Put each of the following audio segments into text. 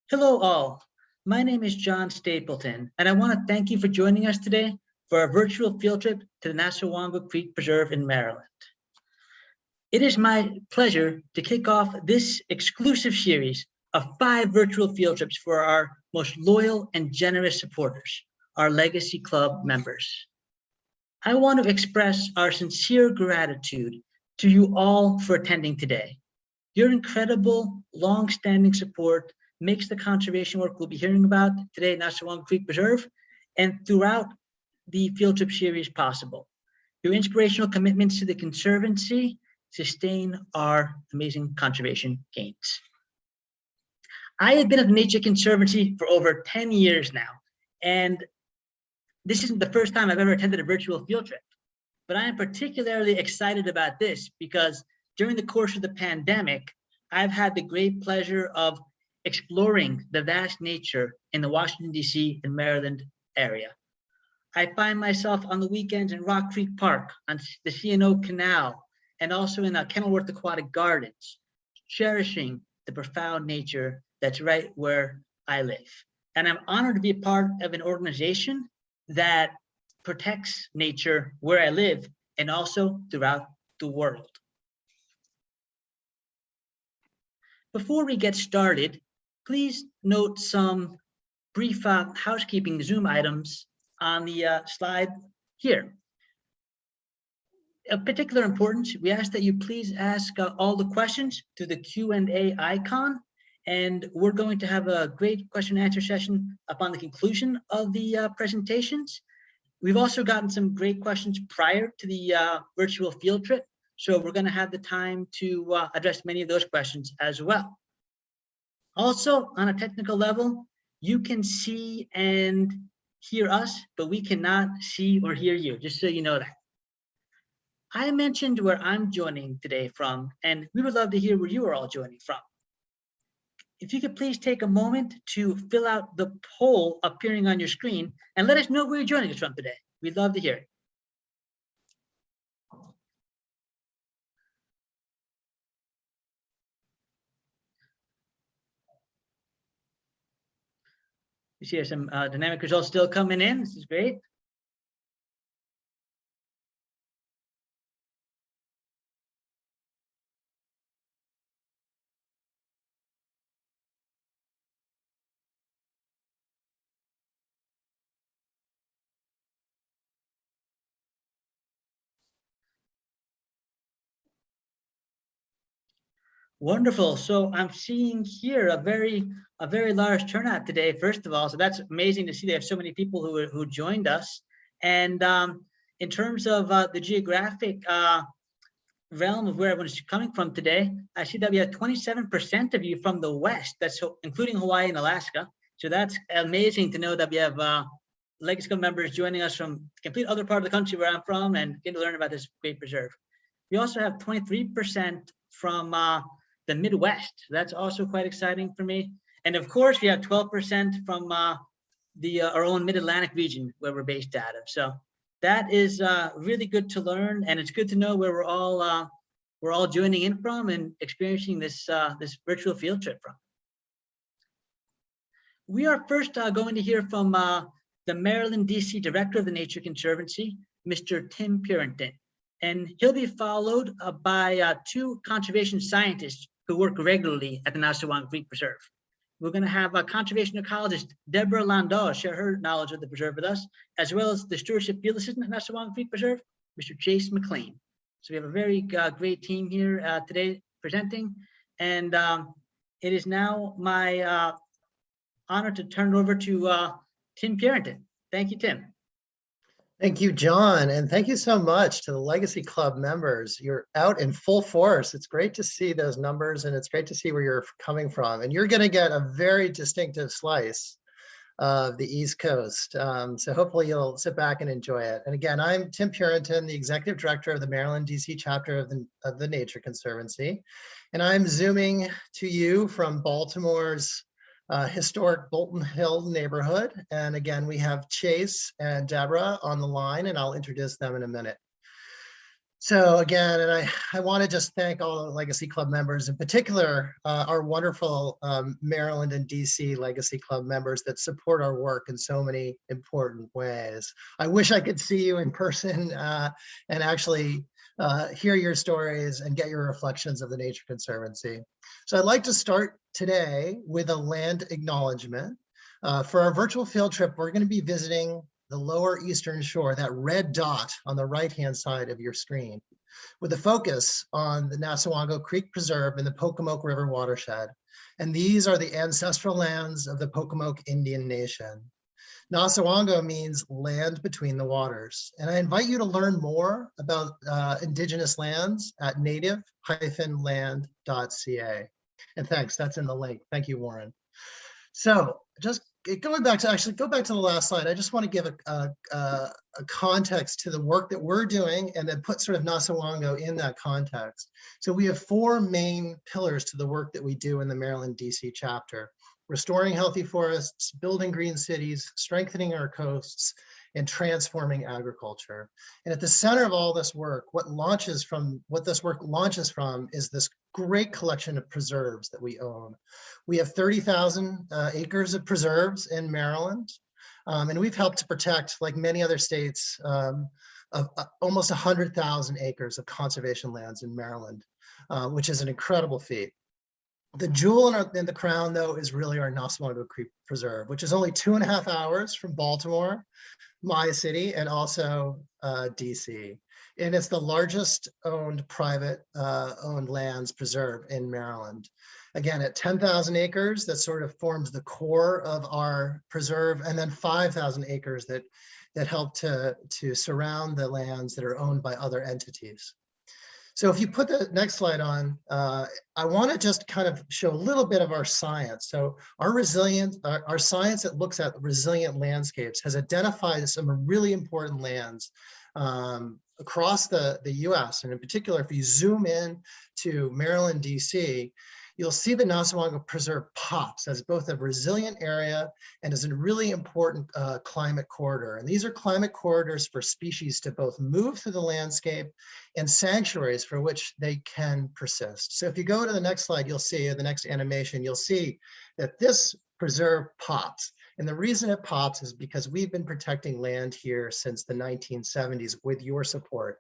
Hello all, my name is John Stapleton, and I want to thank you for joining us today for our virtual field trip to the Nassawango Creek Preserve in Maryland. It is my pleasure to kick off this exclusive series of 5 virtual field trips for our most loyal and generous supporters, our Legacy Club members. I want to express our sincere gratitude to you all for attending today. Your incredible, long-standing support makes the conservation work we'll be hearing about today at Nassawango Creek Preserve and throughout the field trip series possible. Your inspirational commitments to the Conservancy sustain our amazing conservation gains. I have been at the Nature Conservancy for over 10 years now, and this isn't the first time I've ever attended a virtual field trip, but I am particularly excited about this because during the course of the pandemic, I've had the great pleasure of exploring the vast nature in the Washington, D.C. and Maryland area. I find myself on the weekends in Rock Creek Park, on the C&O Canal, and also in Kenilworth Aquatic Gardens, cherishing the profound nature that's right where I live. And I'm honored to be a part of an organization that protects nature where I live and also throughout the world. Before we get started, please note some brief housekeeping Zoom items on the slide here. Of particular importance, we ask that you please ask all the questions through the Q&A icon, and we're going to have a great question and answer session upon the conclusion of the presentations. We've also gotten some great questions prior to the virtual field trip, so we're going to have the time to address many of those questions as well. Also, on a technical level, you can see and hear us, but we cannot see or hear you, just so you know that. I mentioned where I'm joining today from, and we would love to hear where you are all joining from. If you could please take a moment to fill out the poll appearing on your screen and let us know where you're joining us from today. We'd love to hear it. You see some dynamic results still coming in. This is great. Wonderful. So I'm seeing here a very large turnout today, first of all. So that's amazing to see. They have so many people who joined us. And in terms of the geographic realm of where everyone's coming from today, I see that we have 27% of you from the West. That's including Hawaii and Alaska. So that's amazing to know that we have Legacy Club members joining us from a complete other part of the country where I'm from and getting to learn about this great preserve. We also have 23% from the Midwest. That's also quite exciting for me. And of course, we have 12% from our own Mid-Atlantic region where we're based out of. So that is really good to learn, and it's good to know where we're all joining in from and experiencing this this virtual field trip from. We are first going to hear from the Maryland, D.C. Director of the Nature Conservancy, Mr. Tim Purinton, and he'll be followed by 2 conservation scientists who work regularly at the Nassawango Creek Preserve. We're going to have a conservation ecologist, Deborah Landau, share her knowledge of the preserve with us, as well as the stewardship field assistant at Nassawango Creek Preserve, Mr. Chase McLean. So we have a very great team here today presenting, and it is now my honor to turn it over to Tim Purinton. Thank you, Tim. Thank you, John, and thank you so much to the Legacy Club members. You're out in full force. It's great to see those numbers, and it's great to see where you're coming from. And you're going to get a very distinctive slice of the East Coast. So hopefully you'll sit back and enjoy it. And again, I'm Tim Purinton, the Executive Director of the Maryland, D.C. chapter of the Nature Conservancy. And I'm zooming to you from Baltimore's historic Bolton Hill neighborhood. And again, we have Chase and Deborah on the line, and I'll introduce them in a minute. So again, and I want to just thank all the Legacy Club members, in particular, our wonderful Maryland and DC Legacy Club members that support our work in so many important ways. I wish I could see you in person and actually hear your stories and get your reflections of the Nature Conservancy. So I'd like to start today with a land acknowledgement. For our virtual field trip, we're going to be visiting the lower eastern shore, that red dot on the right-hand side of your screen, with a focus on the Nassawango Creek Preserve and the Pocomoke River watershed. And these are the ancestral lands of the Pocomoke Indian Nation. Nassawango means land between the waters. And I invite you to learn more about Indigenous lands at native-land.ca. And thanks, that's in the link. Thank you, Warren. So just going back to, go back to the last slide, I just want to give a context to the work that we're doing and then put sort of Nassawango in that context. So we have 4 main pillars to the work that we do in the Maryland DC chapter: restoring healthy forests, building green cities, strengthening our coasts, and transforming agriculture. And at the center of all this work, what this work launches from is this great collection of preserves that we own. We have 30,000 acres of preserves in Maryland, and we've helped to protect, like many other states, almost 100,000 acres of conservation lands in Maryland, which is an incredible feat. The jewel in the crown, though, is really our Nassawango Creek Preserve, which is only 2.5 hours from Baltimore, my city, and also DC. And it's the largest owned private owned lands preserve in Maryland. Again, at 10,000 acres, that sort of forms the core of our preserve, and then 5,000 acres that help to surround the lands that are owned by other entities. So if you put the next slide on, I want to just kind of show a little bit of our science. So our science that looks at resilient landscapes has identified some really important lands across the US. And in particular, if you zoom in to Maryland, DC, you'll see the Nassawango Preserve pops as both a resilient area and as a really important climate corridor. And these are climate corridors for species to both move through the landscape and sanctuaries for which they can persist. So if you go to the next slide, you'll see, the next animation, you'll see that this preserve pops. And the reason it pops is because we've been protecting land here since the 1970s with your support.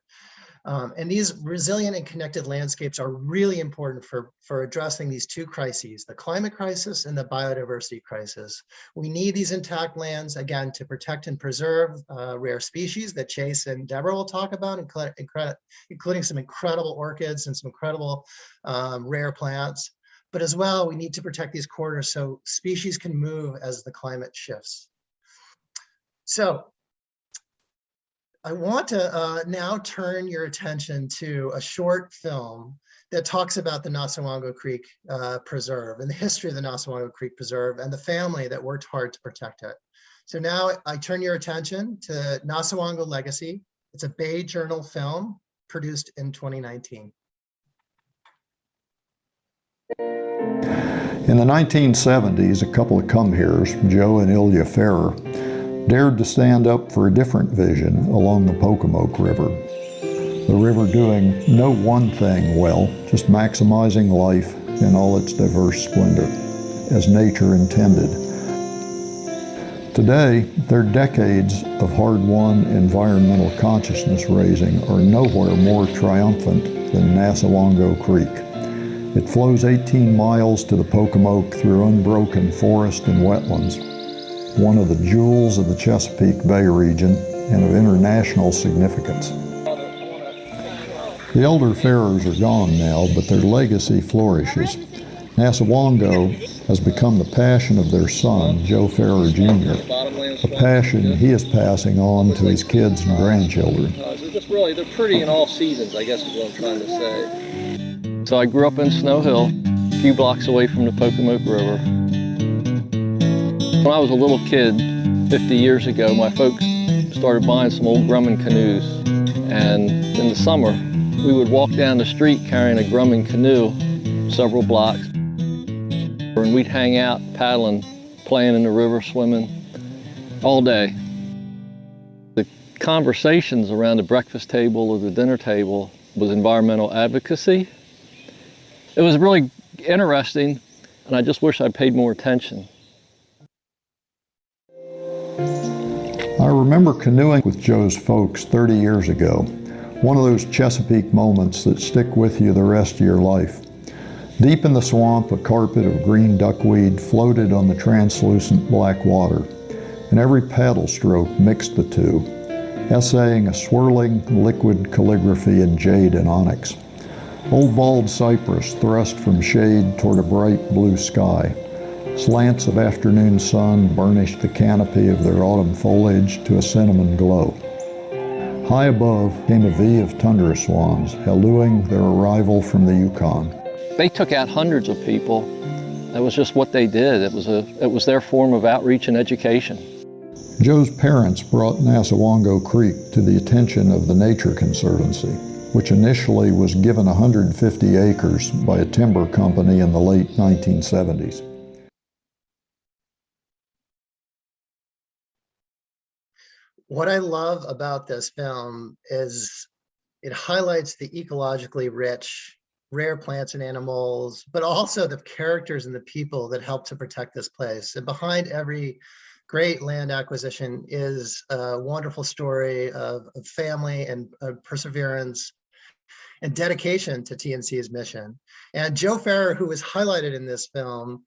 And these resilient and connected landscapes are really important for addressing these 2 crises, the climate crisis and the biodiversity crisis. We need these intact lands, again, to protect and preserve rare species that Chase and Deborah will talk about, including some incredible orchids and some incredible rare plants. But as well, we need to protect these corridors so species can move as the climate shifts. So I want to now turn your attention to a short film that talks about the Nassawango Creek Preserve and the history of the Nassawango Creek Preserve and the family that worked hard to protect it. So now I turn your attention to Nasawango Legacy. It's a Bay Journal film produced in 2019. In the 1970s, a couple of come-heres, Joe and Ilya Ferrer, dared to stand up for a different vision along the Pocomoke River. The river doing no one thing well, just maximizing life in all its diverse splendor, as nature intended. Today, their decades of hard-won environmental consciousness raising are nowhere more triumphant than Nassawango Creek. It flows 18 miles to the Pocomoke through unbroken forest and wetlands, one of the jewels of the Chesapeake Bay region and of international significance. The elder Ferrers are gone now, but their legacy flourishes. Nassawango has become the passion of their son, Joe Ferrer Jr., a passion he is passing on to his kids and grandchildren. They're pretty in all seasons, I guess is what I'm trying to say. So I grew up in Snow Hill, a few blocks away from the Pocomoke River. When I was a little kid, 50 years ago, my folks started buying some old Grumman canoes. And in the summer, we would walk down the street carrying a Grumman canoe several blocks. And we'd hang out, paddling, playing in the river, swimming, all day. The conversations around the breakfast table or the dinner table was environmental advocacy. It was really interesting, and I just wish I paid more attention. I remember canoeing with Joe's folks 30 years ago, one of those Chesapeake moments that stick with you the rest of your life. Deep in the swamp, a carpet of green duckweed floated on the translucent black water, and every paddle stroke mixed the two, essaying a swirling liquid calligraphy in jade and onyx. Old bald cypress thrust from shade toward a bright blue sky. Slants of afternoon sun burnished the canopy of their autumn foliage to a cinnamon glow. High above came a V of tundra swans, hallooing their arrival from the Yukon. They took out hundreds of people. That was just what they did. It was their form of outreach and education. Joe's parents brought Nassawango Creek to the attention of the Nature Conservancy, which initially was given 150 acres by a timber company in the late 1970s. What I love about this film is it highlights the ecologically rich, rare plants and animals, but also the characters and the people that help to protect this place. And behind every great land acquisition is a wonderful story of family and perseverance and dedication to TNC's mission. And Joe Farrer, who was highlighted in this film,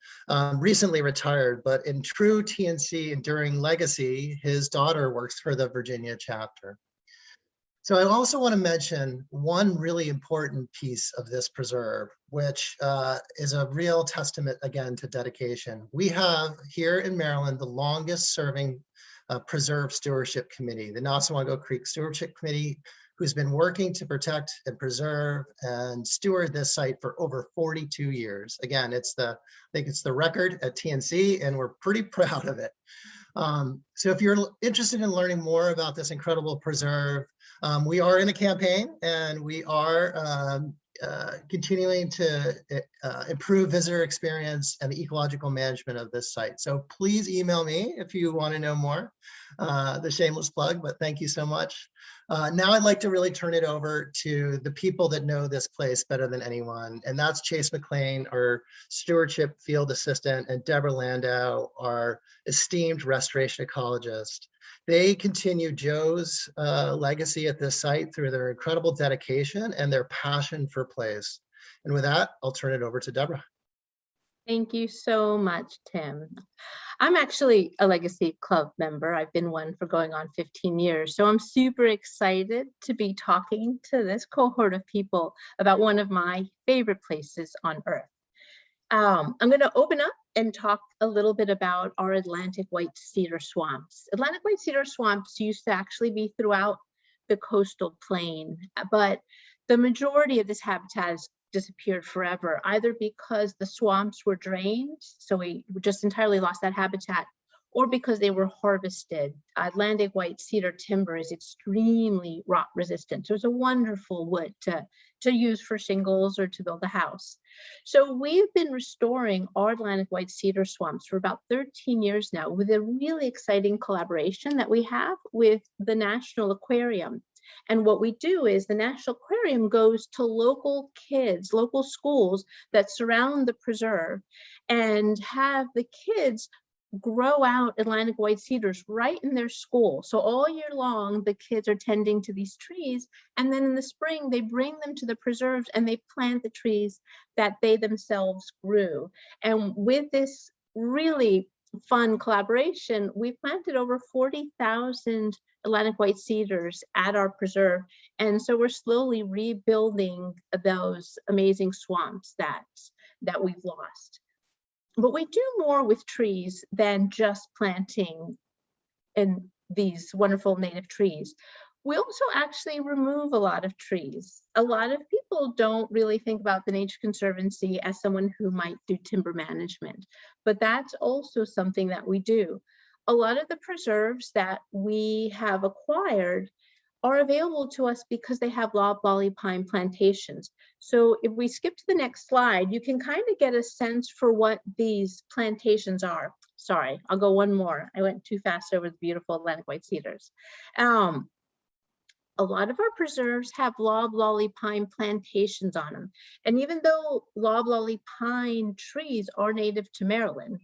recently retired, but in true TNC enduring legacy, his daughter works for the Virginia chapter. So I also want to mention one really important piece of this preserve, which is a real testament, again, to dedication. We have here in Maryland the longest serving preserve stewardship committee, the Nassawango Creek Stewardship Committee, who's been working to protect and preserve and steward this site for over 42 years. Again, I think it's the record at TNC, and we're pretty proud of it. So if you're interested in learning more about this incredible preserve, we are in a campaign, and we are continuing to improve visitor experience and the ecological management of this site. So please email me if you want to know more. The shameless plug, but thank you so much. Now I'd like to really turn it over to the people that know this place better than anyone, and that's Chase McLean, our stewardship field assistant, and Deborah Landau, our esteemed restoration ecologist. They continue Joe's legacy at this site through their incredible dedication and their passion for place. And with that, I'll turn it over to Deborah. Thank you so much, Tim. I'm actually a Legacy Club member. I've been one for going on 15 years. So I'm super excited to be talking to this cohort of people about one of my favorite places on earth. I'm going to open up and talk a little bit about our Atlantic white cedar swamps. Atlantic white cedar swamps used to actually be throughout the coastal plain, but the majority of this habitat has disappeared forever, either because the swamps were drained, so we just entirely lost that habitat, or because they were harvested. Atlantic white cedar timber is extremely rot resistant, so it's a wonderful wood to use for shingles or to build a house. So we've been restoring our Atlantic white cedar swamps for about 13 years now with a really exciting collaboration that we have with the National Aquarium. And what we do is the National Aquarium goes to local kids, local schools that surround the preserve, and have the kids grow out Atlantic white cedars right in their school. So all year long, the kids are tending to these trees, and then in the spring, they bring them to the preserves and they plant the trees that they themselves grew. And with this really fun collaboration, we planted over 40,000 Atlantic white cedars at our preserve. And so we're slowly rebuilding those amazing swamps that we've lost. But we do more with trees than just planting in these wonderful native trees. We also actually remove a lot of trees. A lot of people don't really think about the Nature Conservancy as someone who might do timber management, but that's also something that we do. A lot of the preserves that we have acquired are available to us because they have loblolly pine plantations. So if we skip to the next slide, you can kind of get a sense for what these plantations are. Sorry, I'll go one more. I went too fast over the beautiful Atlantic white cedars. a lot of our preserves have loblolly pine plantations on them. And even though loblolly pine trees are native to Maryland,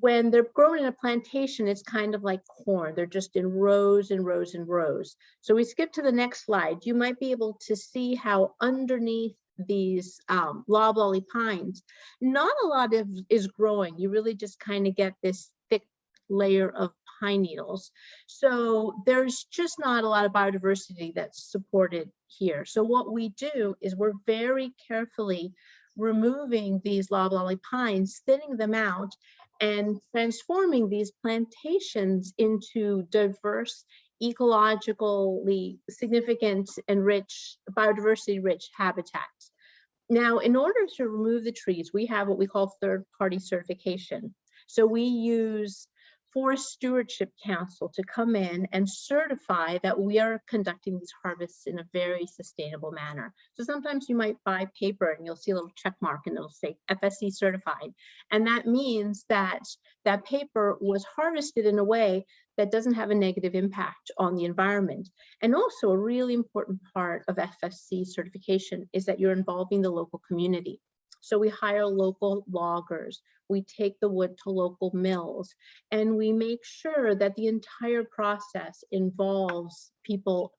when they're grown in a plantation, it's kind of like corn. They're just in rows and rows and rows. So we skip to the next slide. You might be able to see how underneath these loblolly pines, not a lot is growing. You really just kind of get this thick layer of pine needles. So there's just not a lot of biodiversity that's supported here. So what we do is we're very carefully removing these loblolly pines, thinning them out, and transforming these plantations into diverse, ecologically significant and rich, biodiversity rich habitats. Now, in order to remove the trees, we have what we call third-party certification. So we use Forest Stewardship Council to come in and certify that we are conducting these harvests in a very sustainable manner. So sometimes you might buy paper and you'll see a little check mark and it'll say FSC certified. And that means that that paper was harvested in a way that doesn't have a negative impact on the environment. And also a really important part of FSC certification is that you're involving the local community. So we hire local loggers, we take the wood to local mills, and we make sure that the entire process involves people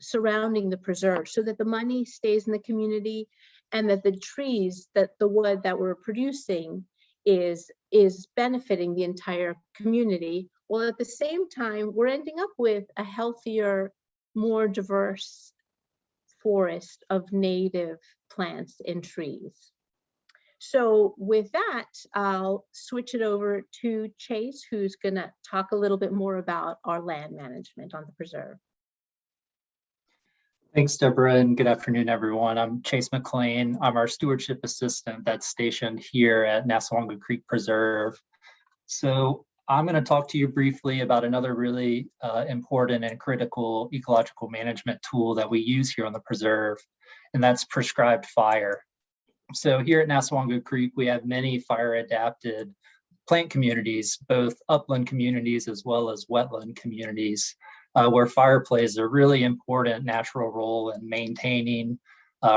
surrounding the preserve so that the money stays in the community and that the trees, that the wood that we're producing is benefiting the entire community. While at the same time, we're ending up with a healthier, more diverse forest of native plants and trees. So with that, I'll switch it over to Chase, who's going to talk a little bit more about our land management on the preserve. Thanks, Deborah, and good afternoon, everyone. I'm Chase McLean. I'm our stewardship assistant that's stationed here at Nassawango Creek Preserve. So I'm going to talk to you briefly about another really important and critical ecological management tool that we use here on the preserve, and that's prescribed fire. So here at Nassawango Creek, we have many fire-adapted plant communities, both upland communities as well as wetland communities, where fire plays a really important natural role in maintaining,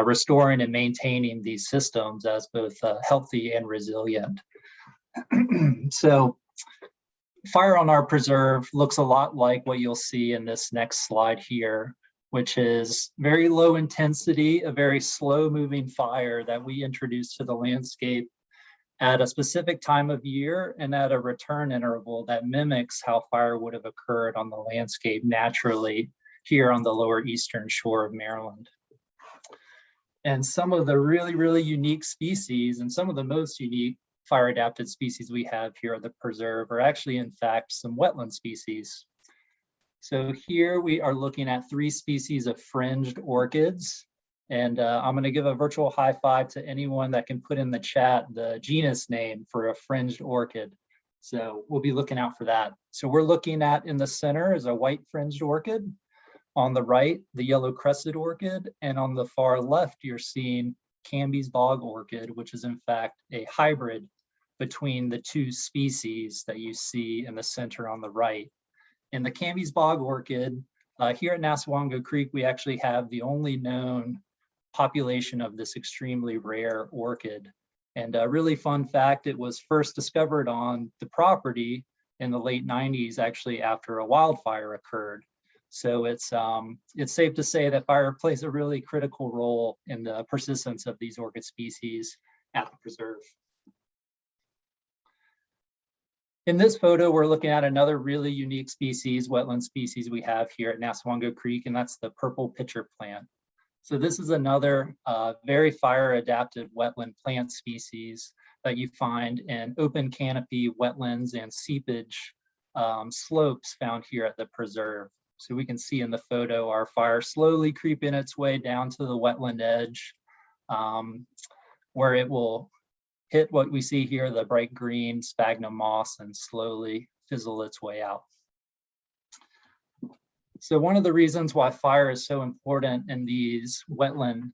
restoring and maintaining these systems as both healthy and resilient. So fire on our preserve looks a lot like what you'll see in this next slide here, which is very low intensity, a very slow moving fire that we introduce to the landscape at a specific time of year and at a return interval that mimics how fire would have occurred on the landscape naturally here on the lower eastern shore of Maryland. And some of the really, really unique species and some of the most unique fire adapted species we have here at the preserve are actually in fact some wetland species. So here we are looking at 3 species of fringed orchids. And I'm going to give a virtual high five to anyone that can put in the chat the genus name for a fringed orchid. So we'll be looking out for that. So we're looking at in the center is a white fringed orchid. On the right, the yellow crested orchid. And on the far left, you're seeing Canby's bog orchid, which is in fact a hybrid between the 2 species that you see in the center on the right. In the Canby's bog orchid, here at Nassawango Creek, we actually have the only known population of this extremely rare orchid. And a really fun fact, it was first discovered on the property in the late 90s, actually after a wildfire occurred. So it's safe to say that fire plays a really critical role in the persistence of these orchid species at the preserve. In this photo, we're looking at another really unique species, wetland species we have here at Nassawango Creek, and that's the purple pitcher plant. So this is another very fire adapted wetland plant species that you find in open canopy wetlands and seepage slopes found here at the preserve. So we can see in the photo our fire slowly creeping its way down to the wetland edge, where it will hit what we see here, the bright green sphagnum moss, and slowly fizzle its way out. So one of the reasons why fire is so important in these wetland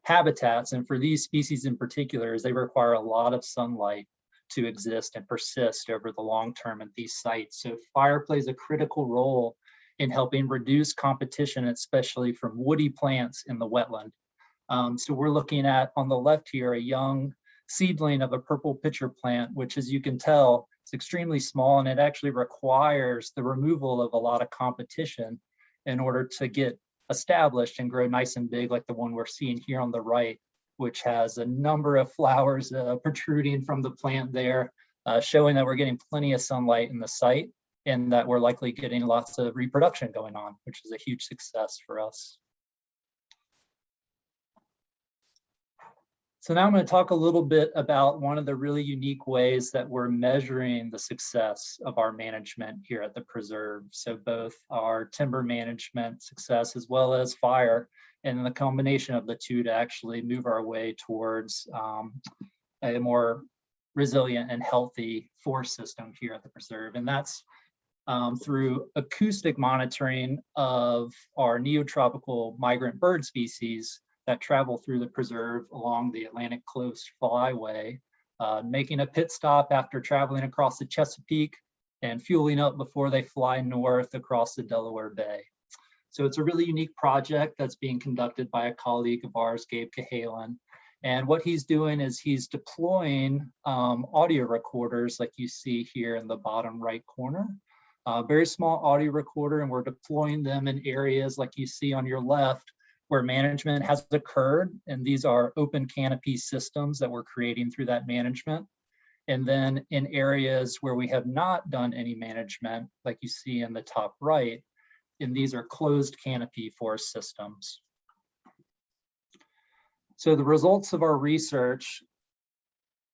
habitats, and for these species in particular, is they require a lot of sunlight to exist and persist over the long term at these sites. So fire plays a critical role in helping reduce competition, especially from woody plants in the wetland. So we're looking at, on the left here, a young seedling of a purple pitcher plant, which, as you can tell, is extremely small, and it actually requires the removal of a lot of competition in order to get established and grow nice and big, like the one we're seeing here on the right, which has a number of flowers protruding from the plant there, showing that we're getting plenty of sunlight in the site and that we're likely getting lots of reproduction going on, which is a huge success for us. So now I'm going to talk a little bit about one of the really unique ways that we're measuring the success of our management here at the preserve. So both our timber management success as well as fire, and the combination of the two to actually move our way towards a more resilient and healthy forest system here at the preserve. And that's through acoustic monitoring of our neotropical migrant bird species that travel through the preserve along the Atlantic Coast Flyway, making a pit stop after traveling across the Chesapeake and fueling up before they fly north across the Delaware Bay. So it's a really unique project that's being conducted by a colleague of ours, Gabe Cahalan. And what he's doing is he's deploying audio recorders like you see here in the bottom right corner. Very small audio recorder, and we're deploying them in areas like you see on your left, where management has occurred, and these are open canopy systems that we're creating through that management. And then in areas where we have not done any management, like you see in the top right, and these are closed canopy forest systems. So the results of our research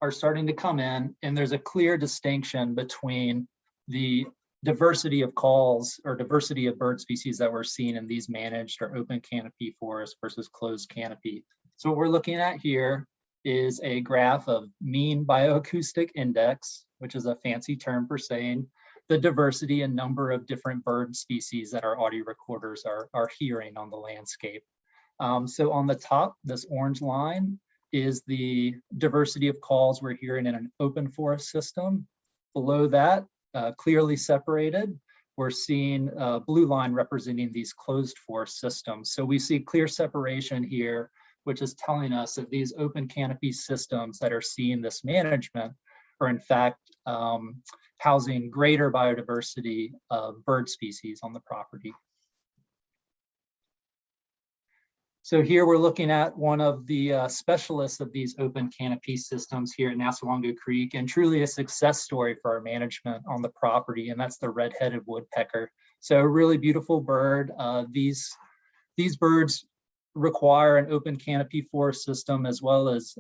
are starting to come in, and there's a clear distinction between the diversity of calls or diversity of bird species that we're seeing in these managed or open canopy forests versus closed canopy. So what we're looking at here is a graph of mean bioacoustic index, which is a fancy term for saying the diversity and number of different bird species that our audio recorders are hearing on the landscape. So on the top, this orange line is the diversity of calls we're hearing in an open forest system. Below that, clearly separated, we're seeing a blue line representing these closed forest systems. So we see clear separation here, which is telling us that these open canopy systems that are seeing this management are in fact housing greater biodiversity of bird species on the property. So here we're looking at one of the specialists of these open canopy systems here at Nassawango Creek, and truly a success story for our management on the property, and that's the red-headed woodpecker. So a really beautiful bird. These birds require an open canopy forest system as well as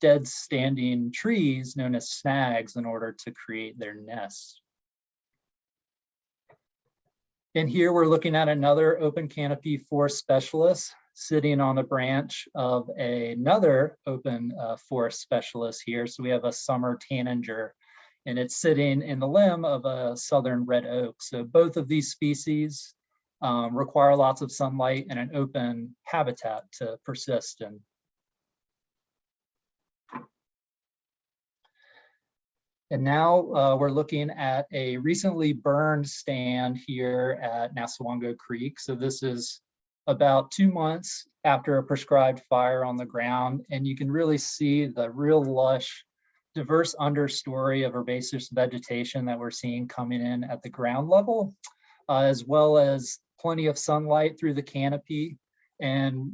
dead standing trees known as snags in order to create their nests. And here we're looking at another open canopy forest specialist sitting on a branch of another open forest specialist here. So we have a summer tanager, and it's sitting in the limb of a southern red oak. So both of these species require lots of sunlight and an open habitat to persist in. And now we're looking at a recently burned stand here at Nassawango Creek. So this is about 2 months after a prescribed fire on the ground, and you can really see the real lush, diverse understory of herbaceous vegetation that we're seeing coming in at the ground level, as well as plenty of sunlight through the canopy. And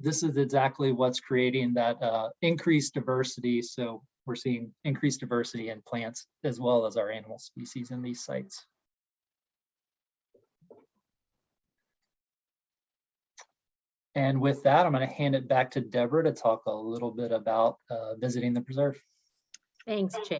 this is exactly what's creating that increased diversity. So we're seeing increased diversity in plants as well as our animal species in these sites. And with that, I'm going to hand it back to Deborah to talk a little bit about visiting the preserve. Thanks, Chase.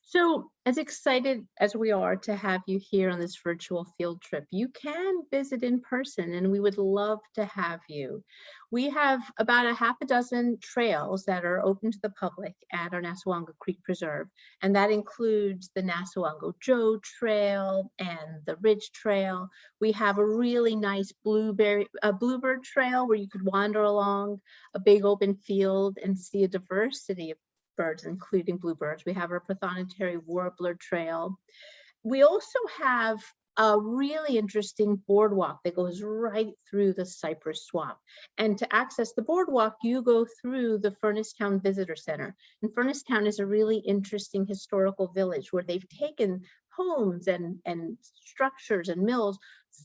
So as excited as we are to have you here on this virtual field trip, you can visit in person, and we would love to have you. We have about a half a dozen trails that are open to the public at our Nassawango Creek Preserve, and that includes the Nassawango Joe Trail and the Ridge Trail. We have a really nice bluebird trail where you could wander along a big open field and see a diversity of birds, including bluebirds. We have our prothonotary warbler trail. We also have a really interesting boardwalk that goes right through the cypress swamp. And to access the boardwalk, you go through the Furnace-Town Visitor Center. And Furnace-Town is a really interesting historical village where they've taken homes and structures and mills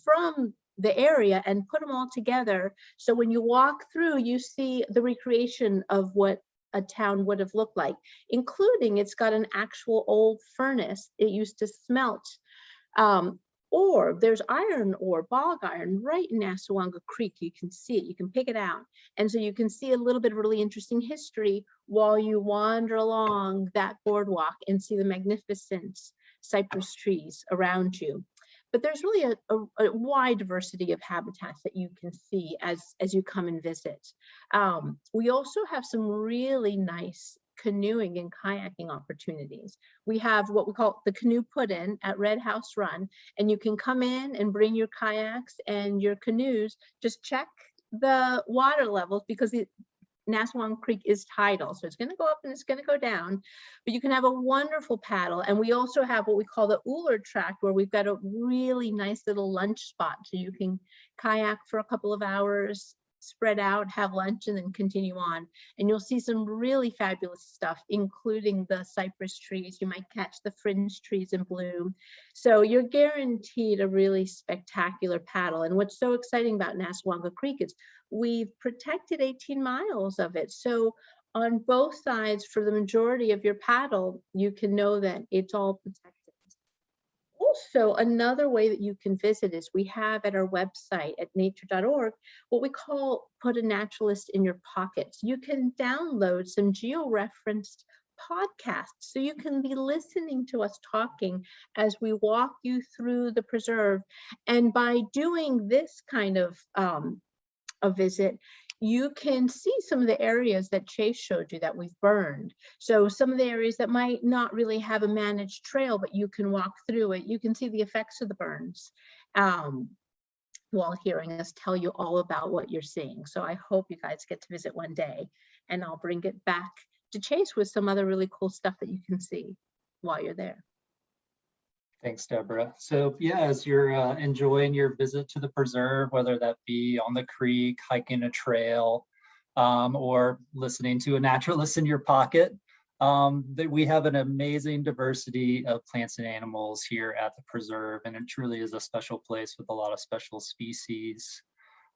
from the area and put them all together. So when you walk through, you see the recreation of what a town would have looked like, including it's got an actual old furnace it used to smelt. Or there's iron ore, bog iron, right in Nassawango Creek. You can see it, you can pick it out. And so you can see a little bit of really interesting history while you wander along that boardwalk and see the magnificent cypress trees around you. But there's really a wide diversity of habitats that you can see as you come and visit. We also have some really nice canoeing and kayaking opportunities. We have what we call the canoe put-in at Red House Run, and you can come in and bring your kayaks and your canoes. Just check the water levels because Nassawango Creek is tidal, so it's going to go up and it's going to go down, but you can have a wonderful paddle. And we also have what we call the Uller tract, where we've got a really nice little lunch spot, so you can kayak for a couple of hours, spread out, have lunch, and then continue on. And you'll see some really fabulous stuff, including the cypress trees. You might catch the fringe trees in bloom. So you're guaranteed a really spectacular paddle. And what's so exciting about Nassawango Creek is we've protected 18 miles of it. So on both sides, for the majority of your paddle, you can know that it's all protected. Also, another way that you can visit is we have at our website at nature.org what we call put a naturalist in your pockets. You can download some geo-referenced podcasts, so you can be listening to us talking as we walk you through the preserve. And by doing this kind of a visit, you can see some of the areas that Chase showed you that we've burned. So some of the areas that might not really have a managed trail, but you can walk through it. You can see the effects of the burns while hearing us tell you all about what you're seeing. So I hope you guys get to visit one day, and I'll bring it back to Chase with some other really cool stuff that you can see while you're there. Thanks, Deborah. So yeah, as you're enjoying your visit to the preserve, whether that be on the creek, hiking a trail, or listening to a naturalist in your pocket, we have an amazing diversity of plants and animals here at the preserve, and it truly is a special place with a lot of special species.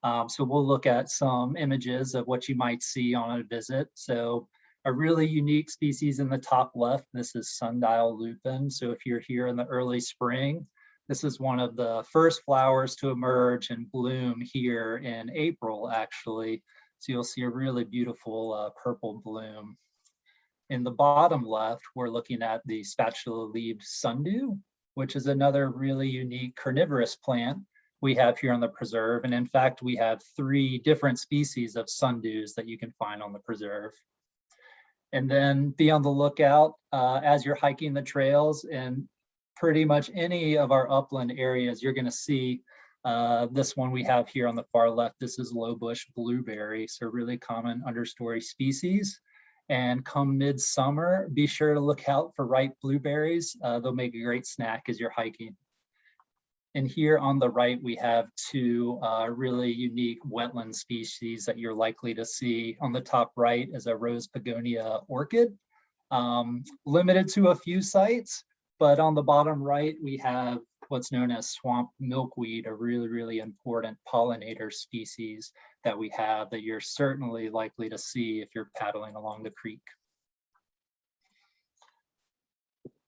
So we'll look at some images of what you might see on a visit. So a really unique species in the top left, this is Sundial Lupine. So if you're here in the early spring, this is one of the first flowers to emerge and bloom here in April, actually. So you'll see a really beautiful purple bloom. In the bottom left, we're looking at the spatula-leaved sundew, which is another really unique carnivorous plant we have here on the preserve. And in fact, we have 3 different species of sundews that you can find on the preserve. And then be on the lookout as you're hiking the trails, and pretty much any of our upland areas, you're going to see this one we have here on the far left. This is low bush blueberry, so really common understory species. And come midsummer, be sure to look out for ripe blueberries. They'll make a great snack as you're hiking. And here on the right, we have 2 really unique wetland species that you're likely to see. On the top right is a rose begonia orchid, limited to a few sites, but on the bottom right, we have what's known as swamp milkweed, a really, really important pollinator species that we have that you're certainly likely to see if you're paddling along the creek.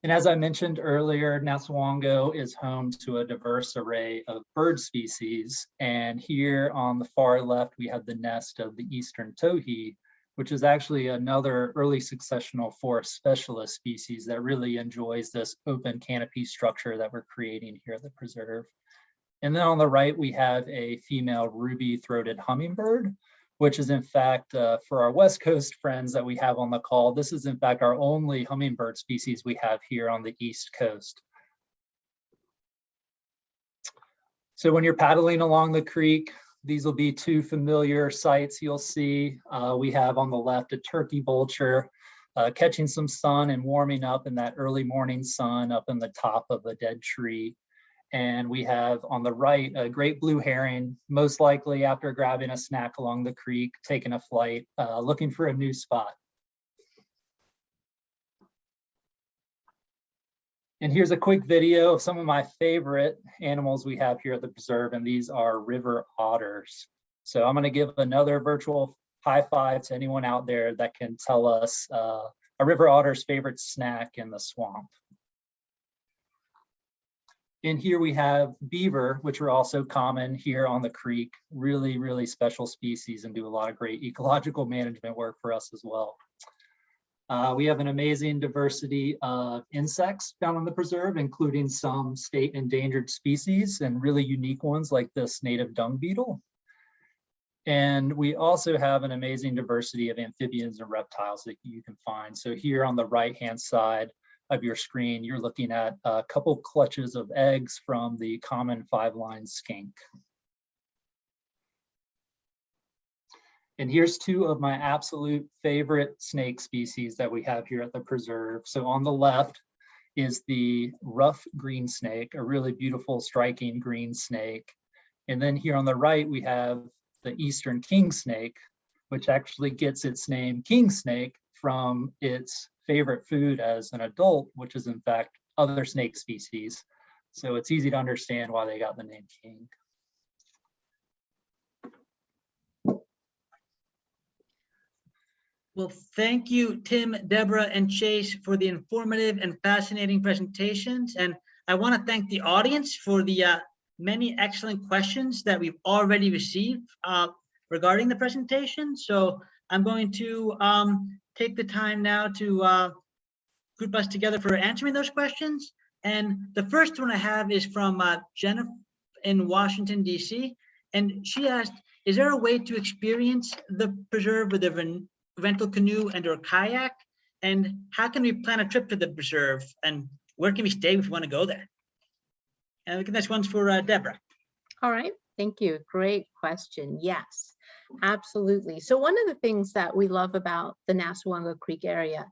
And as I mentioned earlier, Nassawango is home to a diverse array of bird species. And here on the far left, we have the nest of the eastern towhee, which is actually another early successional forest specialist species that really enjoys this open canopy structure that we're creating here at the preserve. And then on the right, we have a female ruby-throated hummingbird, which is in fact, for our West Coast friends that we have on the call, this is in fact our only hummingbird species we have here on the East Coast. So when you're paddling along the creek, these will be 2 familiar sights you'll see. We have on the left a turkey vulture catching some sun and warming up in that early morning sun up in the top of a dead tree. And we have on the right a great blue heron, most likely after grabbing a snack along the creek, taking a flight, looking for a new spot. And here's a quick video of some of my favorite animals we have here at the preserve, and these are river otters. So I'm going to give another virtual high five to anyone out there that can tell us a river otter's favorite snack in the swamp. And here we have beaver, which are also common here on the creek, really, really special species and do a lot of great ecological management work for us as well. We have an amazing diversity of insects found on the preserve, including some state endangered species and really unique ones like this native dung beetle. And we also have an amazing diversity of amphibians and reptiles that you can find. So here on the right-hand side of your screen, you're looking at a couple clutches of eggs from the common five-line skink. And here's two of my absolute favorite snake species that we have here at the preserve. So on the left is the rough green snake, a really beautiful, striking green snake. And then here on the right, we have the eastern king snake, which actually gets its name king snake from its favorite food as an adult, which is in fact other snake species. So it's easy to understand why they got the name king. Well, thank you, Tim, Deborah, and Chase for the informative and fascinating presentations. And I want to thank the audience for the many excellent questions that we've already received regarding the presentation. So I'm going to take the time now to group us together for answering those questions. And the first one I have is from Jennifer in Washington, D.C. And she asked, is there a way to experience the preserve with a rental canoe and or kayak? And how can we plan a trip to the preserve? And where can we stay if we want to go there? And I think that's one's for Deborah. All right, thank you. Great question. Yes, absolutely. So one of the things that we love about the Nassawango Creek area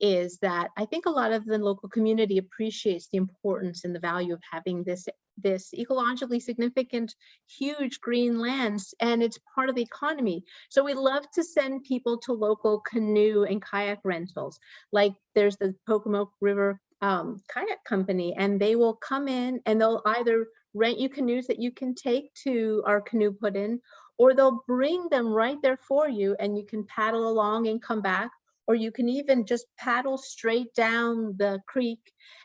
is that I think a lot of the local community appreciates the importance and the value of having this ecologically significant, huge green lands, and it's part of the economy. So we love to send people to local canoe and kayak rentals. Like there's the Pocomoke River kayak company, and they will come in and they'll either rent you canoes that you can take to our canoe put in, or they'll bring them right there for you and you can paddle along and come back, or you can even just paddle straight down the creek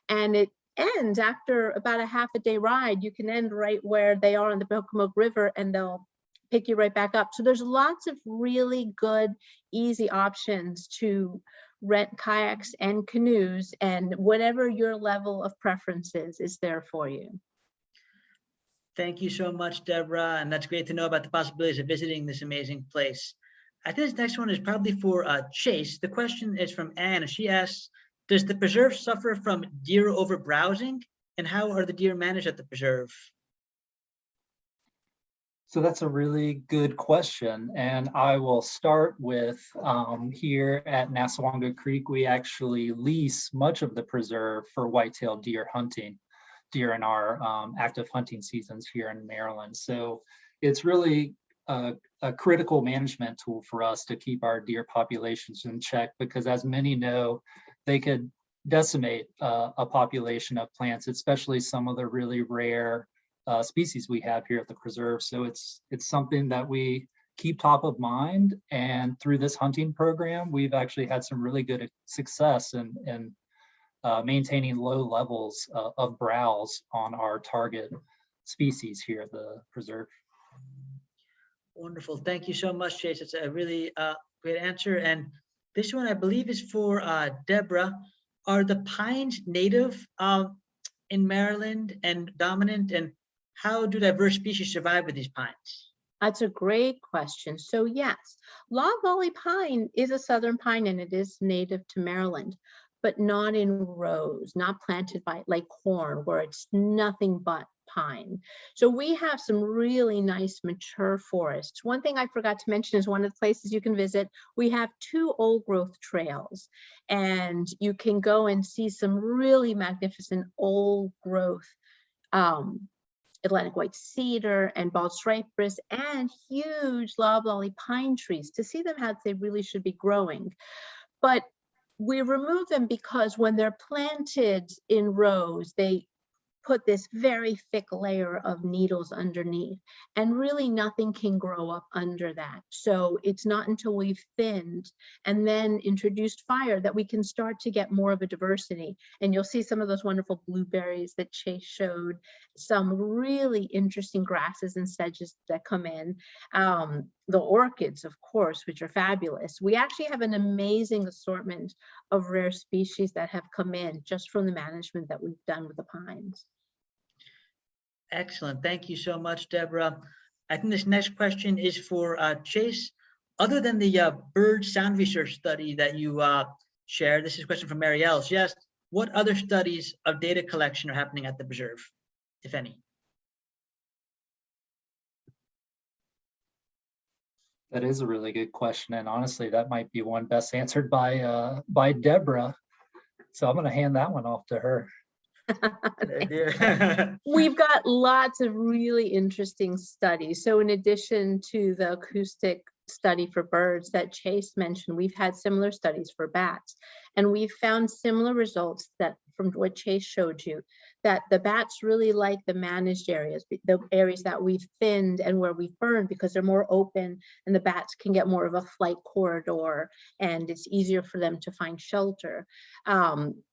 and it ends after about a half a day ride. You can end right where they are on the Pocomoke River and they'll pick you right back up. So there's lots of really good, easy options to rent kayaks and canoes, and whatever your level of preference is there for you. Thank you so much, Deborah. And that's great to know about the possibilities of visiting this amazing place. I think this next one is probably for Chase. The question is from Anne. She asks, does the preserve suffer from deer overbrowsing? And how are the deer managed at the preserve? So that's a really good question. And I will start with here at Nassawango Creek, we actually lease much of the preserve for white-tailed deer hunting during our active hunting seasons here in Maryland. So it's really a critical management tool for us to keep our deer populations in check, because as many know, they could decimate a population of plants, especially some of the really rare species we have here at the preserve. So it's something that we keep top of mind. And through this hunting program, we've actually had some really good success in maintaining low levels of browse on our target species here at the preserve. Wonderful. Thank you so much, Chase. It's a really great answer. And this one, I believe, is for Deborah. Are the pines native in Maryland and dominant? And how do diverse species survive with these pines? That's a great question. So yes, Loblolly pine is a southern pine and it is native to Maryland, but not in rows, not planted by like corn where it's nothing but pine. So we have some really nice mature forests. One thing I forgot to mention is one of the places you can visit, we have 2 old growth trails, and you can go and see some really magnificent old growth Atlantic white cedar and bald cypress and huge loblolly pine trees to see them how they really should be growing. But we remove them because when they're planted in rows, they put this very thick layer of needles underneath, and really nothing can grow up under that. So it's not until we've thinned and then introduced fire that we can start to get more of a diversity. And you'll see some of those wonderful blueberries that Chase showed, some really interesting grasses and sedges that come in. The orchids, of course, which are fabulous. We actually have an amazing assortment of rare species that have come in just from the management that we've done with the pines. Excellent. Thank you so much, Deborah. I think this next question is for Chase. Other than the bird sound research study that you shared, this is a question from Marielle. She asked, what other studies of data collection are happening at the preserve, if any? That is a really good question, and honestly, that might be one best answered by Deborah. So I'm going to hand that one off to her. We've got lots of really interesting studies. So in addition to the acoustic study for birds that Chase mentioned, we've had similar studies for bats, and we've found similar results that from what Chase showed you, that the bats really like the managed areas, the areas that we've thinned and where we've burned, because they're more open and the bats can get more of a flight corridor and it's easier for them to find shelter.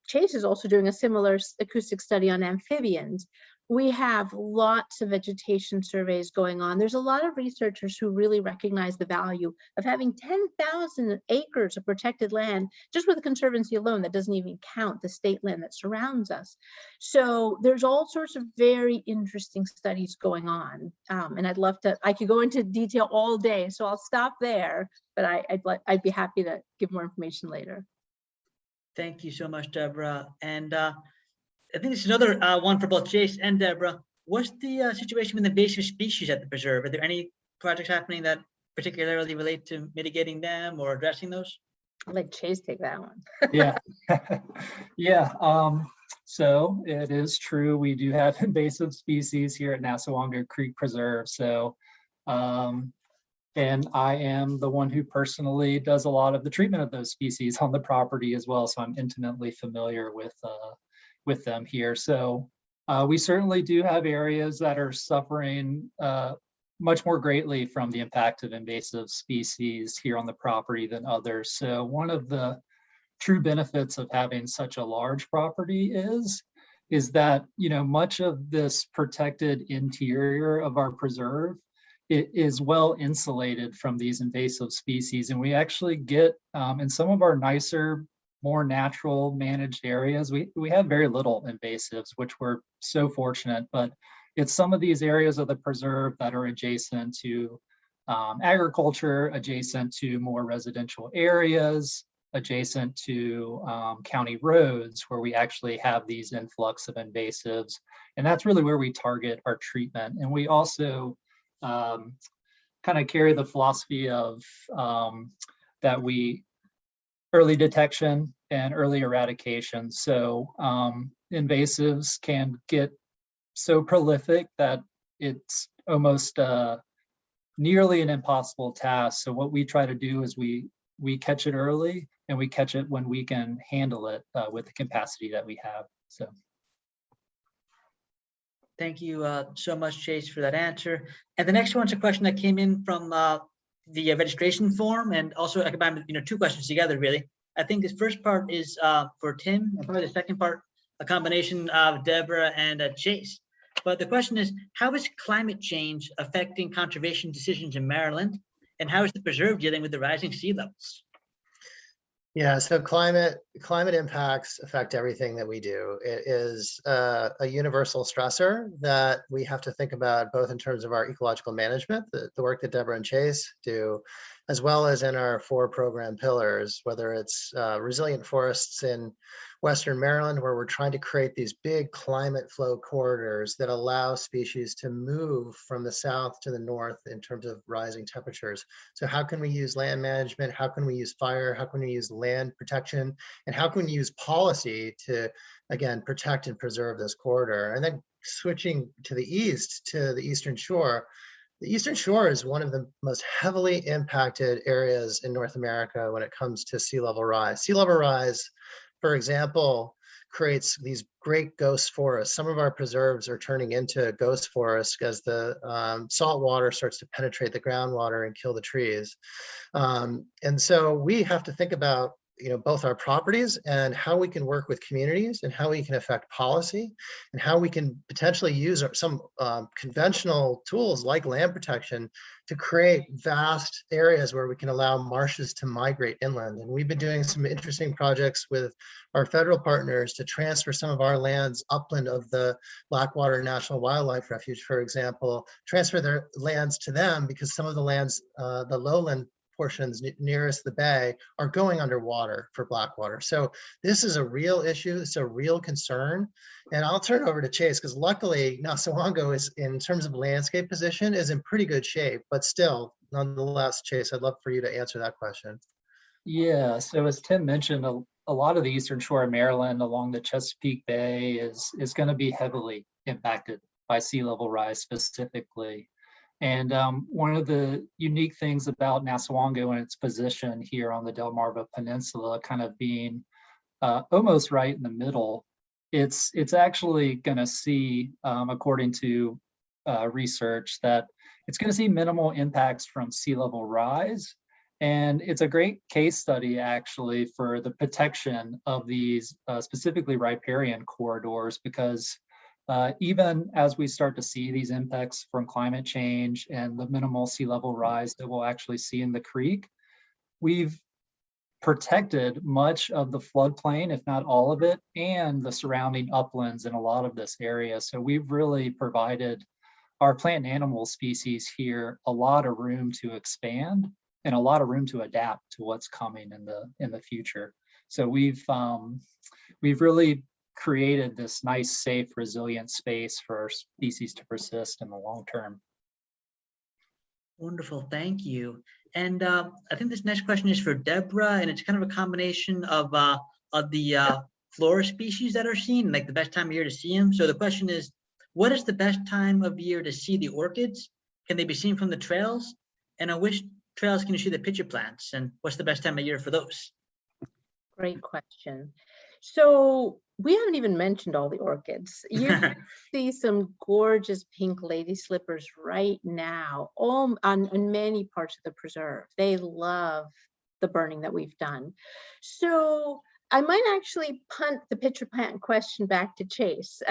Chase is also doing a similar acoustic study on amphibians. We have lots of vegetation surveys going on. There's a lot of researchers who really recognize the value of having 10,000 acres of protected land just with the Conservancy alone. That doesn't even count the state land that surrounds us. So there's all sorts of very interesting studies going on. And I'd love to, I could go into detail all day, so I'll stop there, but I'd be happy to give more information later. Thank you so much, Deborah. And I think this is another one for both Chase and Deborah. What's the situation with invasive species at the preserve? Are there any projects happening that particularly relate to mitigating them or addressing those? I'll let Chase take that one. Yeah, yeah. So it is true, we do have invasive species here at Nassawango Creek Preserve. So, and I am the one who personally does a lot of the treatment of those species on the property as well. So I'm intimately familiar with them here. So we certainly do have areas that are suffering much more greatly from the impact of invasive species here on the property than others. So one of the true benefits of having such a large property is that, you know, much of this protected interior of our preserve, it is well insulated from these invasive species. And we actually get in some of our nicer, more natural managed areas, we have very little invasives, which we're so fortunate, but it's some of these areas of the preserve that are adjacent to agriculture, adjacent to more residential areas, adjacent to county roads, where we actually have these influx of invasives. And that's really where we target our treatment. And we also kind of carry the philosophy of that we early detection and early eradication. So invasives can get so prolific that it's almost nearly an impossible task. So what we try to do is we catch it early, and we catch it when we can handle it with the capacity that we have. So. Thank you so much, Chase, for that answer. And the next one's a question that came in from the registration form, and also I combined, you know, two questions together, really. I think this first part is for Tim, and probably the second part, a combination of Deborah and Chase. But the question is, how is climate change affecting conservation decisions in Maryland? And how is the preserve dealing with the rising sea levels? Yeah, so climate impacts affect everything that we do. It is a universal stressor that we have to think about, both in terms of our ecological management, the work that Deborah and Chase do, as well as in our 4 program pillars, whether it's resilient forests in Western Maryland, where we're trying to create these big climate flow corridors that allow species to move from the south to the north in terms of rising temperatures. So how can we use land management? How can we use fire? How can we use land protection? And how can we use policy to, again, protect and preserve this corridor? And then switching to the east, to the Eastern Shore, the Eastern Shore is one of the most heavily impacted areas in North America when it comes to sea level rise. Sea level rise, for example, creates these great ghost forests. Some of our preserves are turning into ghost forests as the salt water starts to penetrate the groundwater and kill the trees. And so we have to think about both our properties and how we can work with communities and how we can affect policy and how we can potentially use some conventional tools like land protection to create vast areas where we can allow marshes to migrate inland. And we've been doing some interesting projects with our federal partners to transfer some of our lands upland of the Blackwater National Wildlife Refuge, for example, transfer their lands to them because some of the lands, the lowland portions nearest the bay, are going underwater for Blackwater. So this is a real issue. It's a real concern. And I'll turn it over to Chase because luckily Nassawango is, in terms of landscape position, is in pretty good shape, but still, nonetheless, Chase, I'd love for you to answer that question. Yeah, so as Tim mentioned, a lot of the Eastern Shore of Maryland along the Chesapeake Bay is going to be heavily impacted by sea level rise specifically. And one of the unique things about Nassawango and its position here on the Delmarva Peninsula, kind of being almost right in the middle, it's actually going to see, according to research, that it's going to see minimal impacts from sea level rise. And it's a great case study, actually, for the protection of these specifically riparian corridors, because even as we start to see these impacts from climate change and the minimal sea level rise that we'll actually see in the creek, we've protected much of the floodplain, if not all of it, and the surrounding uplands in a lot of this area. So we've really provided our plant and animal species here a lot of room to expand and a lot of room to adapt to what's coming in the future. So we've really created this nice, safe, resilient space for our species to persist in the long term. Wonderful, thank you. And I think this next question is for Deborah, and it's kind of a combination of the flora species that are seen, like the best time of year to see them. So the question is, what is the best time of year to see the orchids? Can they be seen from the trails? And on which trails can you see the pitcher plants? And what's the best time of year for those? Great question. So we haven't even mentioned all the orchids. You can see some gorgeous pink lady slippers right now, all on many parts of the preserve. They love the burning that we've done. So I might actually punt the pitcher plant question back to Chase.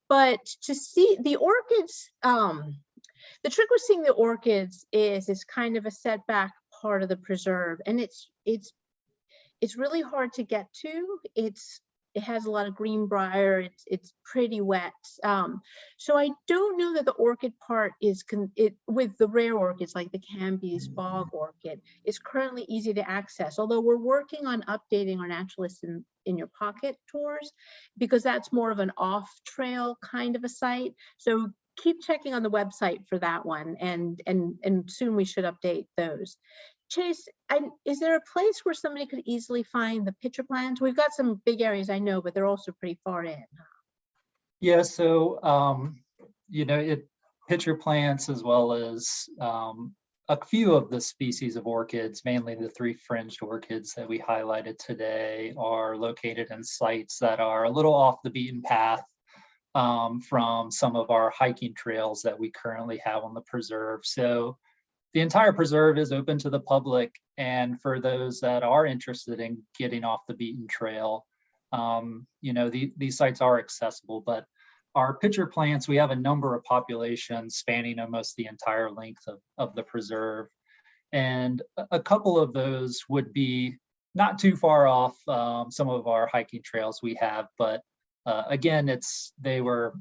But to see the orchids, the trick with seeing the orchids is kind of a setback part of the preserve, and it's really hard to get to. It has a lot of greenbrier. It's pretty wet. So I don't know that the orchid part is with the rare orchids like the Canby's bog orchid is currently easy to access. Although we're working on updating our naturalist in your pocket tours, because that's more of an off trail kind of a site. So keep checking on the website for that one, and soon we should update those. Chase, is there a place where somebody could easily find the pitcher plants? We've got some big areas, I know, but they're also pretty far in. Yeah, so pitcher plants, as well as a few of the species of orchids, mainly the 3 fringed orchids that we highlighted today, are located in sites that are a little off the beaten path from some of our hiking trails that we currently have on the preserve. So the entire preserve is open to the public, and for those that are interested in getting off the beaten trail, these sites are accessible. But our pitcher plants, we have a number of populations spanning almost the entire length of the preserve, and a couple of those would be not too far off some of our hiking trails we have, but again, they were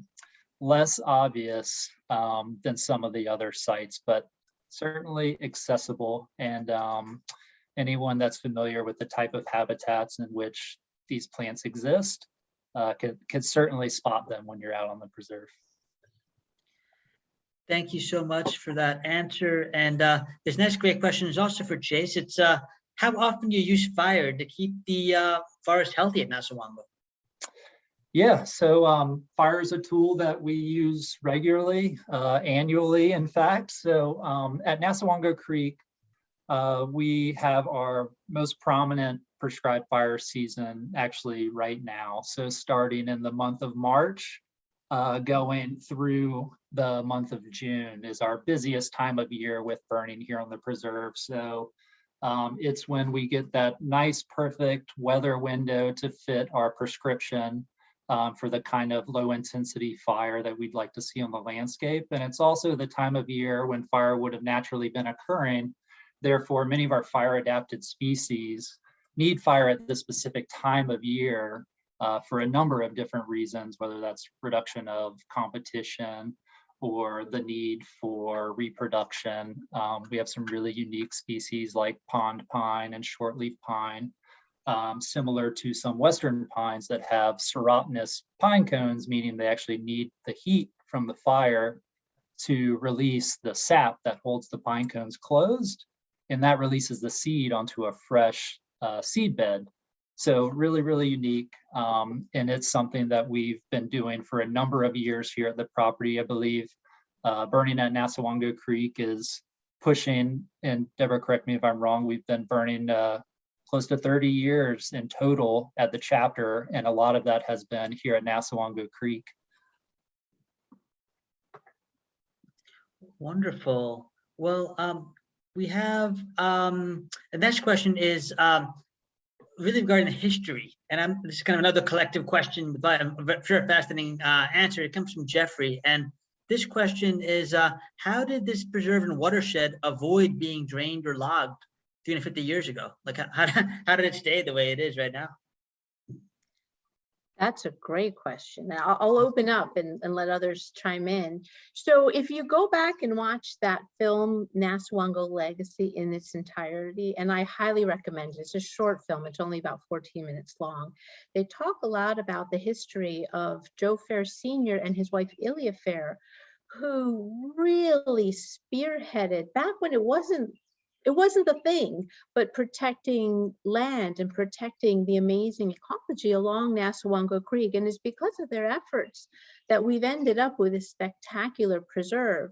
less obvious than some of the other sites. But certainly accessible, and anyone that's familiar with the type of habitats in which these plants exist could certainly spot them when you're out on the preserve. Thank you so much for that answer. And this next great question is also for Chase. It's how often do you use fire to keep the forest healthy at Nassawango? Yeah, so fire is a tool that we use regularly, annually, in fact. So at Nassawango Creek, we have our most prominent prescribed fire season actually right now. So starting in the month of March, going through the month of June is our busiest time of year with burning here on the preserve. So it's when we get that nice, perfect weather window to fit our prescription for the kind of low intensity fire that we'd like to see on the landscape. And it's also the time of year when fire would have naturally been occurring. Therefore, many of our fire adapted species need fire at this specific time of year for a number of different reasons, whether that's reduction of competition or the need for reproduction. We have some really unique species like pond pine and shortleaf pine, similar to some Western pines that have serotinous pine cones, meaning they actually need the heat from the fire to release the sap that holds the pine cones closed, and that releases the seed onto a fresh seed bed. So really, really unique, and it's something that we've been doing for a number of years here at the property. I believe burning at Nassawango Creek is pushing, and Deborah, correct me if I'm wrong, we've been burning close to 30 years in total at the chapter, and a lot of that has been here at Nassawango Creek. Wonderful. Well, we have the next question is really regarding the history, and this is kind of another collective question, but I'm sure a fascinating answer. It comes from Jeffrey, and this question is, how did this preserve and watershed avoid being drained or logged 350 years ago? Like, how did it stay the way it is right now? That's a great question. I'll open up and let others chime in. So if you go back and watch that film, Nasawango Legacy, in its entirety, and I highly recommend it. It's a short film. It's only about 14 minutes long. They talk a lot about the history of Joe Fair Sr. and his wife, Ilya Fair, who really spearheaded, back when it wasn't the thing, but protecting land and protecting the amazing ecology along Nassawango Creek. And it's because of their efforts that we've ended up with a spectacular preserve.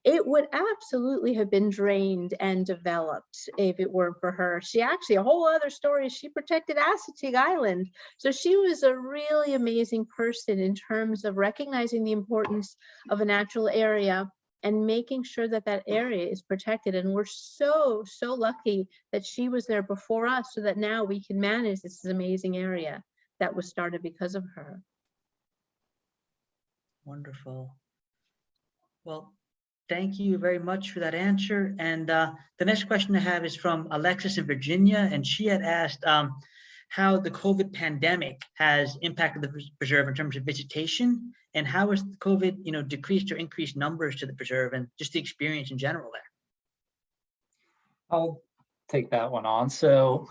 It would absolutely have been drained and developed if it weren't for her. She actually, a whole other story, she protected Assateague Island. So she was a really amazing person in terms of recognizing the importance of a natural area and making sure that that area is protected. And we're so lucky that she was there before us, so that now we can manage this amazing area that was started because of her. Wonderful. Well, thank you very much for that answer. And the next question I have is from Alexis in Virginia, and she had asked how the COVID pandemic has impacted the preserve in terms of vegetation, and how has COVID, decreased or increased numbers to the preserve, and just the experience in general there. I'll take that one on. So,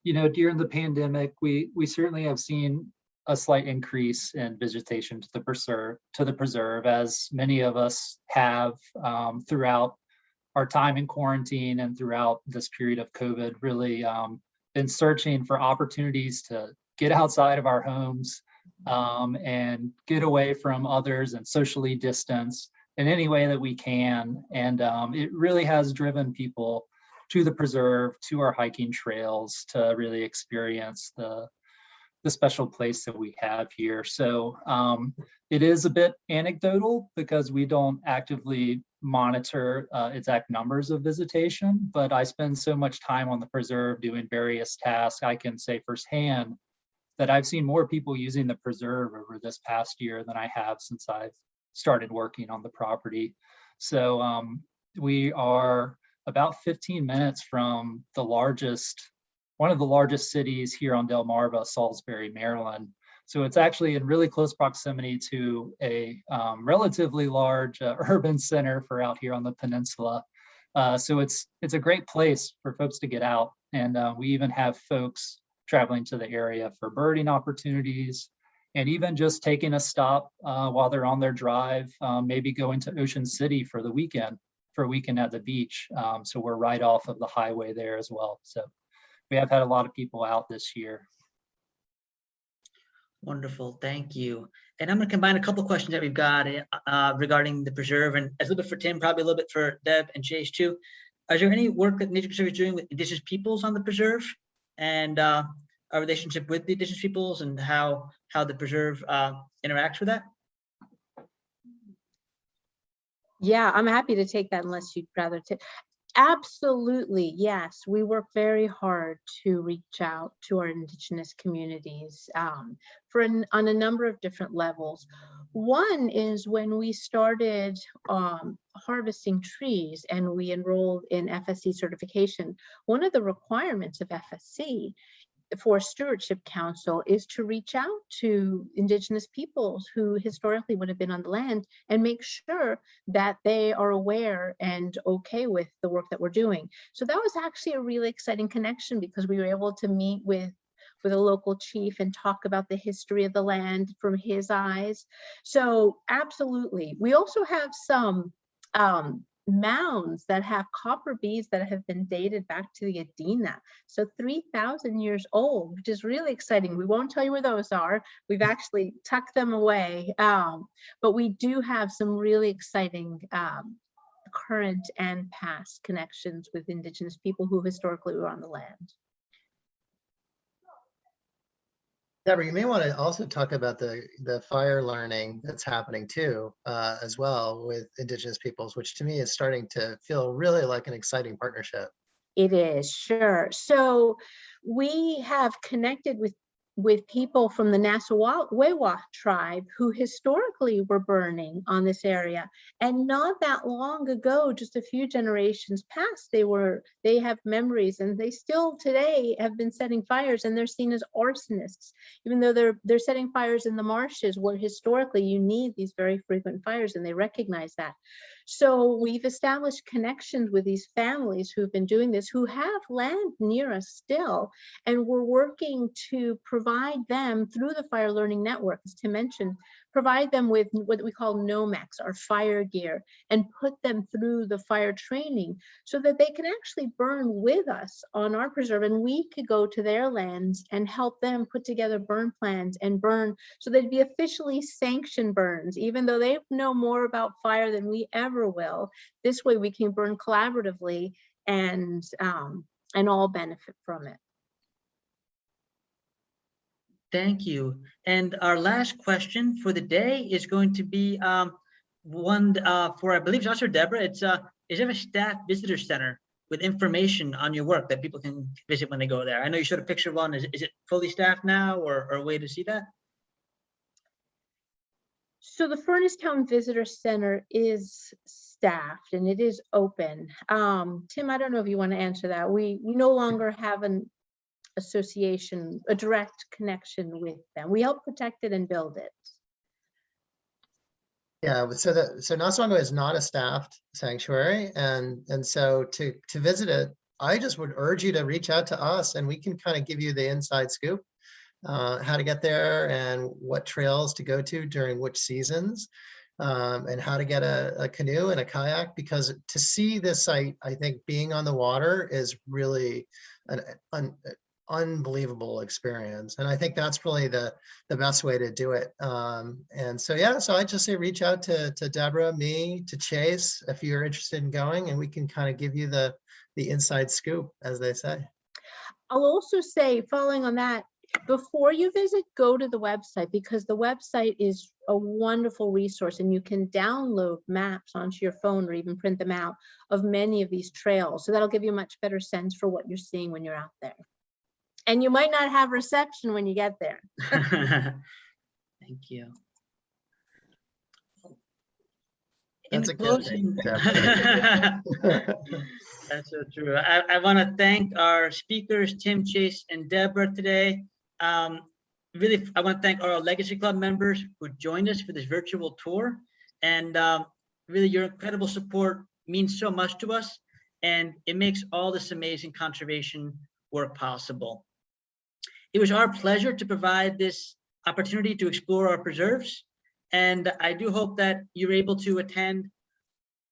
during the pandemic, we certainly have seen a slight increase in vegetation to the preserve, as many of us have throughout our time in quarantine and throughout this period of COVID, really been searching for opportunities to get outside of our homes and get away from others and socially distance in any way that we can. And it really has driven people to the preserve, to our hiking trails, to really experience the special place that we have here. So it is a bit anecdotal because we don't actively monitor exact numbers of visitation, but I spend so much time on the preserve doing various tasks. I can say firsthand that I've seen more people using the preserve over this past year than I have since I've started working on the property. So we are about 15 minutes from one of the largest cities here on Delmarva, Salisbury, Maryland. So it's actually in really close proximity to a relatively large urban center for out here on the peninsula. So it's a great place for folks to get out. And we even have folks traveling to the area for birding opportunities, and even just taking a stop while they're on their drive, maybe going to Ocean City for the weekend, for a weekend at the beach. So we're right off of the highway there as well. So we have had a lot of people out this year. Wonderful, thank you. And I'm going to combine a couple questions that we've got regarding the preserve, and a little bit for Tim, probably a little bit for Deb and Chase too. Is there any work that Nature Conservancy is doing with indigenous peoples on the preserve, and our relationship with the indigenous peoples, and how the preserve interacts with that? Yeah, I'm happy to take that unless you'd rather take. Absolutely, yes. We work very hard to reach out to our indigenous communities on a number of different levels. One is when we started harvesting trees and we enrolled in FSC certification, one of the requirements of FSC for Stewardship Council is to reach out to indigenous peoples who historically would have been on the land and make sure that they are aware and okay with the work that we're doing. So that was actually a really exciting connection, because we were able to meet with a local chief and talk about the history of the land from his eyes. So absolutely. We also have some mounds that have copper beads that have been dated back to the Adena, so 3,000 years old, which is really exciting. We won't tell you where those are. We've actually tucked them away, but we do have some really exciting current and past connections with indigenous people who historically were on the land. Deborah, you may want to also talk about the fire learning that's happening too, as well, with indigenous peoples, which to me is starting to feel really like an exciting partnership. It is, sure. So we have connected with people from the Nassawango tribe who historically were burning on this area, and not that long ago, just a few generations past, they have memories, and they still today have been setting fires, and they're seen as arsonists, even though they're setting fires in the marshes where historically you need these very frequent fires, and they recognize that. So we've established connections with these families who've been doing this, who have land near us still, and we're working to provide them through the Fire Learning Network, as Tim mentioned, provide them with what we call NOMEX, our fire gear, and put them through the fire training so that they can actually burn with us on our preserve, and we could go to their lands and help them put together burn plans and burn, so they'd be officially sanctioned burns, even though they know more about fire than we ever will. This way we can burn collaboratively and all benefit from it. Thank you. And our last question for the day is going to be one for, I believe, Josh or Deborah. It's is there a staff visitor center with information on your work that people can visit when they go there? I know you showed a picture of one. Is it fully staffed now, or a way to see that? So the Furnace Town Visitor Center is staffed and it is open. Tim, I don't know if you want to answer that. We no longer have an association, a direct connection with them. We help protect it and build it. Yeah, so Nassawango is not a staffed sanctuary, and so to visit it, I just would urge you to reach out to us, and we can kind of give you the inside scoop, how to get there and what trails to go to during which seasons, and how to get a canoe and a kayak, because to see this site, I think being on the water is really an unbelievable experience, and I think that's really the best way to do it. And so yeah, so I just say reach out to Deborah, me, to Chase if you're interested in going, and we can kind of give you the inside scoop, as they say. I'll also say, following on that, before you visit, go to the website, because the website is a wonderful resource, and you can download maps onto your phone or even print them out of many of these trails. So that'll give you a much better sense for what you're seeing when you're out there. And you might not have reception when you get there. Thank you. That's In a good thing. That's so true. I want to thank our speakers, Tim, Chase, and Deborah today. really, I want to thank our Legacy Club members who joined us for this virtual tour. And really, your incredible support means so much to us, and it makes all this amazing conservation work possible. It was our pleasure to provide this opportunity to explore our preserves, and I do hope that you're able to attend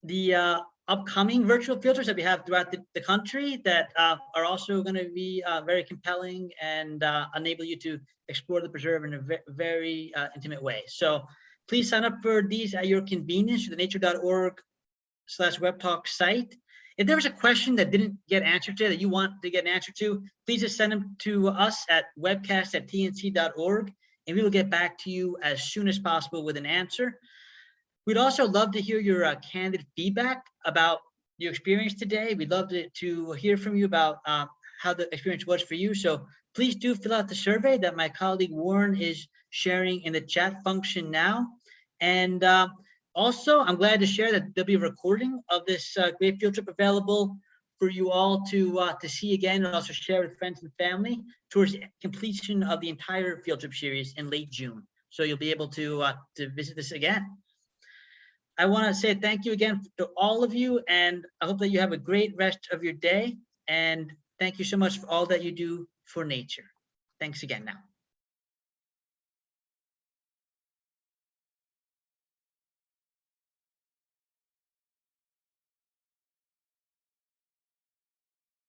the upcoming virtual field tours that we have throughout the country that are also going to be very compelling and enable you to explore the preserve in a very intimate way. So please sign up for these at your convenience through the nature.org/webtalk site. If there was a question that didn't get answered today that you want to get an answer to, please just send them to us at webcast@tnc.org, and we will get back to you as soon as possible with an answer. We'd also love to hear your candid feedback about your experience today. We'd love to hear from you about how the experience was for you. So please do fill out the survey that my colleague Warren is sharing in the chat function now. And also, I'm glad to share that there'll be a recording of this great field trip available for you all to see again, and also share with friends and family towards the completion of the entire field trip series in late June. So you'll be able to visit this again. I want to say thank you again to all of you, and I hope that you have a great rest of your day. And thank you so much for all that you do for nature. Thanks again now.